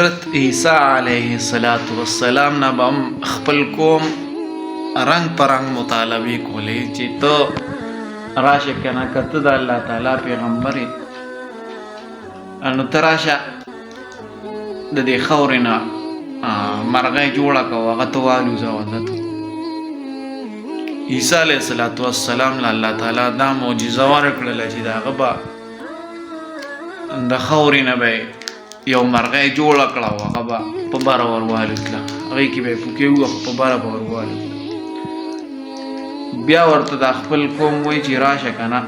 حضرت عیسی علیه السلام نه به هم خپل قوم رنګ په رنګ مطالبې کولې چې ته راشه کنه که ته د الله تعالی پیغمبر یې نو ته راشه د دې خاورې نه مرغۍ جوړه کړه او هغه ته والوځه ته عیسی علیه السلام له الله تعالی دا معجزه ورکړله چې د هغه به د خاورې نه به یو مرغۍ جوړه کړه او هغه به په بره ور والوتله هغې کې به یې پوکې ووهه په بره به ور والوتله بیا ورته دا خپل قوم وایي چې راشه که نه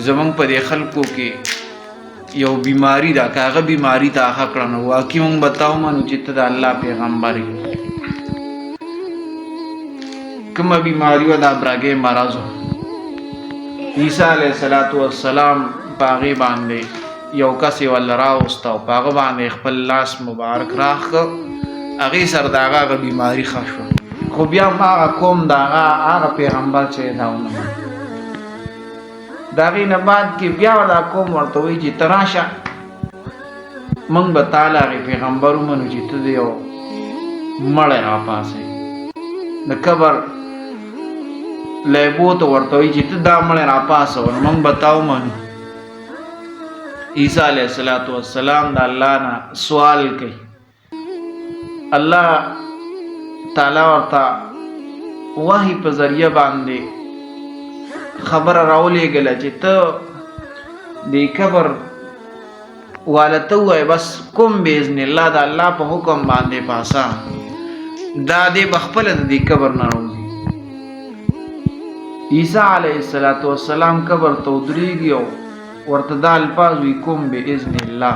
زمونږ په دې خلکو کې یو بیماری ده که هغه بیماري ته ښه کړه نو واقعي مونږ به تا ومنو چې ته د الله پیغمبر یې کومه بیماري وه دا برګې مرض و عیسی علیه السلام په هغې باندې یو کس یې ورله راوسته او په هغه باندې خپل لاس مبارک راښ کړ هغې سره د هغه بیماري ښه شوه خو بیا هم هغه قوم د هغه پیغمبر چې دا ونه مني د هغې نه بعد کې بیا دا قوم ورته وایي چې ته راشه موږ به تا له هغې پیغمبر ومنو چې ته د یو مړی راپاڅوې د قبر لیبو ته ورته وایي چې ته دا مړی راپاڅوه نو موږ به تا ومنو عیسی علیه السلام د الله نه سوال کوي الله تعالی ورته وحی په ذریعه باندې خبره راولېږله چې ته دې قبر واله ته ووایې بس کوم باذن الله د الله په حکم باندې پاسه دا دې به خپله د دې قبر نه راوځي عیسی علیه السلام قبر ته ودرېږي او ورته دا الفاظ وي کوم باذن الله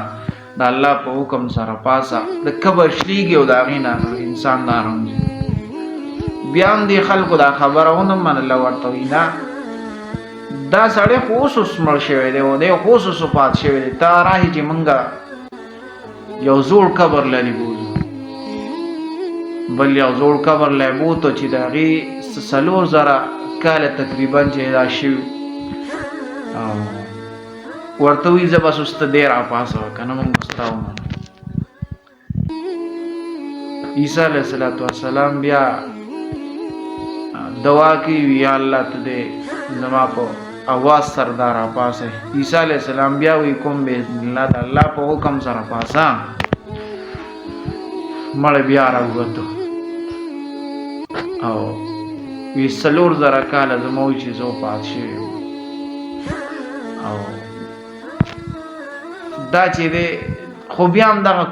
د الله په حکم سره پاسه د قبر شلېږي او د هغې نه انسان نه راوځي بیا هم دې خلکو دا خبره ونه منله ورته وایي نه دا سړی خو اوس مړ شوی دی او دی خو اوس وفات شوی دی ته راهي چې موږ یو زوړ قبر لرې بوځو بل یو زوړ قبر لی بوتو چې د هغې 4,000 کاله تقریبا چې دا شوي ورته وایي زه بس اوس ته دی راپاڅوه که نه موږ اوس تا ومنو عیسی علیه السلام بیا دعا کوي یا الله ته دې زما په اواز سره دا راپاڅوي عیسی علیه السلام بیا وایي کوم باذن الله د الله په حکم سره پاسه مړی بیا راووتو او وی 4,000 کاله زما وایي چې زه وفات شوی او دا چې دی خو بیا هم دغه